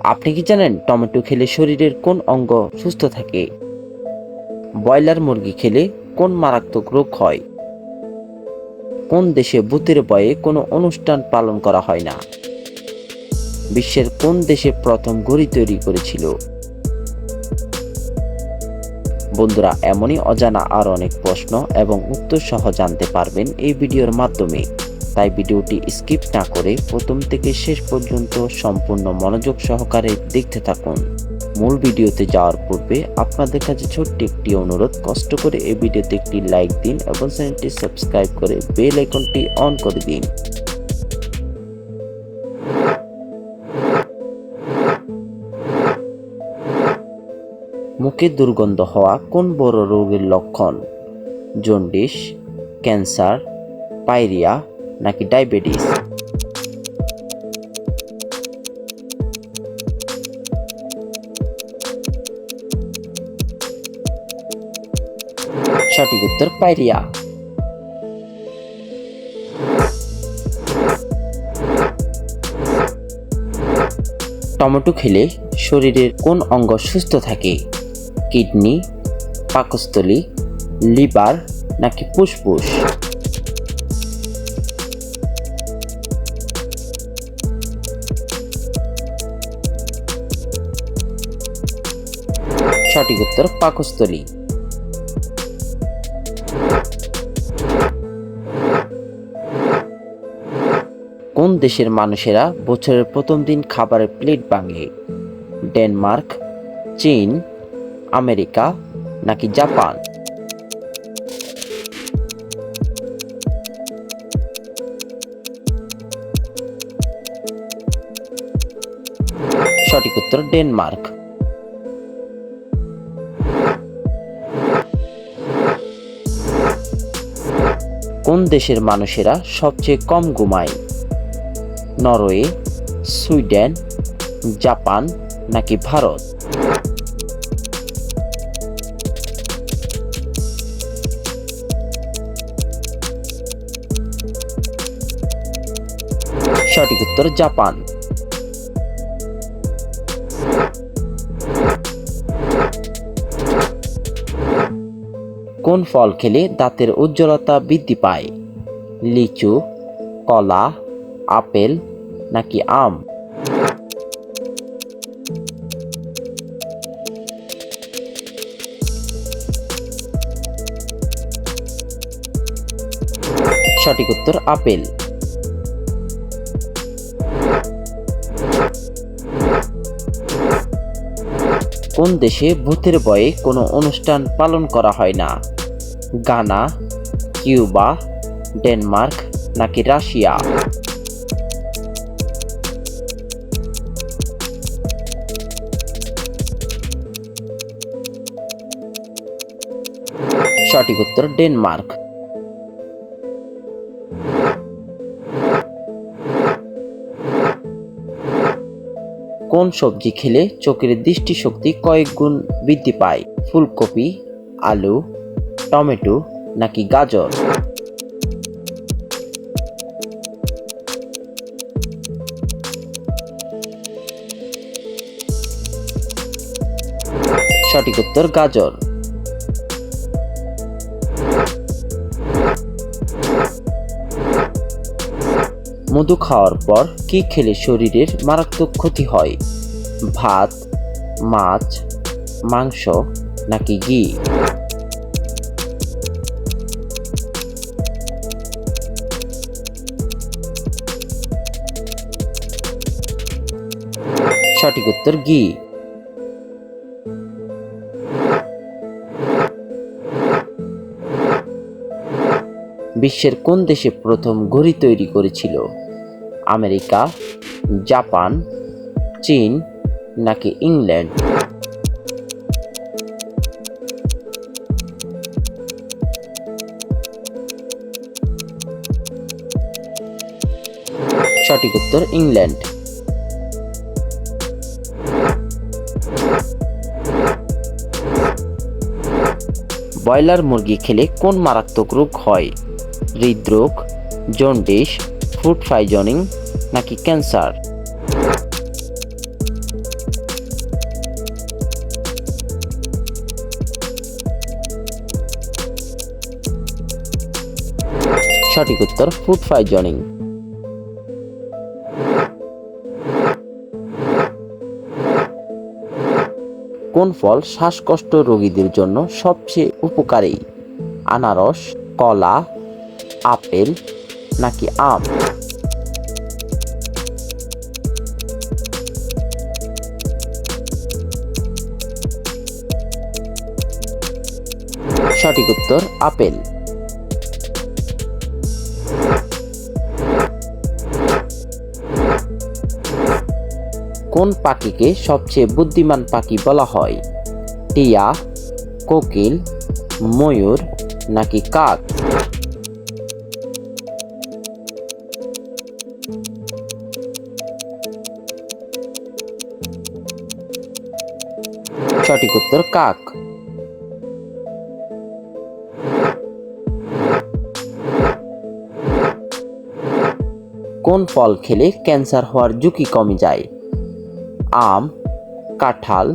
আপনি কি জানেন টমেটো খেলে শরীরের কোন অঙ্গ সুস্থ থাকে? ব্রয়লার মুরগি খেলে কোন মারাত্মক রোগ হয়? কোন দেশে ভূতের ভয়ে কোনো অনুষ্ঠান পালন করা হয় না? বিশ্বের কোন দেশে প্রথম ঘড়ি তৈরি করেছিল? বন্ধুরা, এমনই অজানা আর অনেক প্রশ্ন এবং উত্তর সহ জানতে পারবেন এই ভিডিওর মাধ্যমে। তাই ভিডিওটি স্কিপ না করে প্রথম থেকে শেষ পর্যন্ত সম্পূর্ণ মনোযোগ সহকারে দেখতে থাকুন। মূল ভিডিওতে যাওয়ার পূর্বে আপনাদের কাছে ছোট্ট একটি অনুরোধ, কষ্ট করে এই ভিডিওতে একটি লাইক দিন এবং চ্যানেলটি সাবস্ক্রাইব করে বেল আইকনটি অন করে দিন। মুখে দুর্গন্ধ হওয়া কোন বড় রোগের লক্ষণ? জন্ডিস, ক্যান্সার, পায়রিয়া নাকি ডায়াবেটিস? সঠিক উত্তর পায়রিয়া। টমেটো খেলে শরীরের কোন অঙ্গ সুস্থ থাকে? কিডনি, পাকস্থলী, লিভার নাকি ফুসফুস? সঠিক উত্তর পাকস্থলী। কোন দেশের মানুষেরা বছরের প্রথম দিন খাবারের প্লেট ভাঙে? ডেনমার্ক, চীন, আমেরিকা নাকি জাপান? সঠিক উত্তর ডেনমার্ক। কোন দেশের মানুষেরা সবচেয়ে কম ঘুমায়? নরওয়ে, সুইডেন, জাপান নাকি ভারত? সঠিক উত্তর জাপান। কোন ফল খেলে দাঁতের উজ্জ্বলতা বৃদ্ধি পায়? লিচু, কলা, আপেল নাকি আম? সঠিক উত্তর আপেল। কোন দেশে ভূতের ভয়ে কোনো অনুষ্ঠান পালন করা হয় না? গানা, কিউবা, ডেনমার্ক নাকি রাশিয়া? সঠিক উত্তর ডেনমার্ক। কোন সবজি খেলে চোখের দৃষ্টিশক্তি কয়েক গুণ বৃদ্ধি পায়? ফুলকপি, আলু, টমেটো নাকি গাজর? সঠিক উত্তর গাজর। মধু খাওয়ার পর কি খেলে শরীরের মারাত্মক ক্ষতি হয়? ভাত, মাছ, মাংস নাকি ঘি? সঠিক উত্তর ঘি। বিশ্বের কোন দেশে প্রথম ঘড়ি তৈরি করেছিল? আমেরিকা, জাপান, চীন নাকি ইংল্যান্ড? সঠিক উত্তর ইংল্যান্ড। ব্রয়লার মুরগি খেলে কোন মারাত্মক রোগ হয়? হৃদরোগ, জন্ডিস, ফুড পয়জনিং নাকি ক্যান্সার? সঠিক উত্তর ফুড পয়জনিং। কোন ফল শ্বাসকষ্ট রোগীদের জন্য সবচেয়ে উপকারী? আনারস, কলা, আপেল নাকি আম? সঠিক উত্তর আপেল। কোন পাখিকে সবচেয়ে বুদ্ধিমান পাখি বলা হয়? টিয়া, কোকিল, ময়ূর নাকি কাক? সঠিক উত্তর কাক। কোন ফল খেলে ক্যান্সার হওয়ার ঝুঁকি কমে যায়? আম, কাঁঠাল,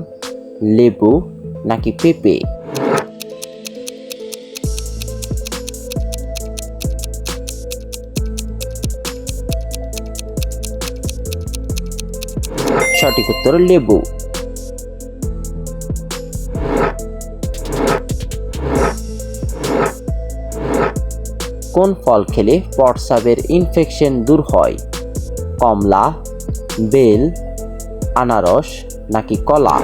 লেবু নাকি পেঁপে? সঠিক উত্তর লেবু। কোন ফল খেলে প্রস্রাবের ইনফেকশন দূর হয়? কমলা, বেল, আনারস নাকি কলা?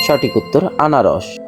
সঠিক উত্তর আনারস।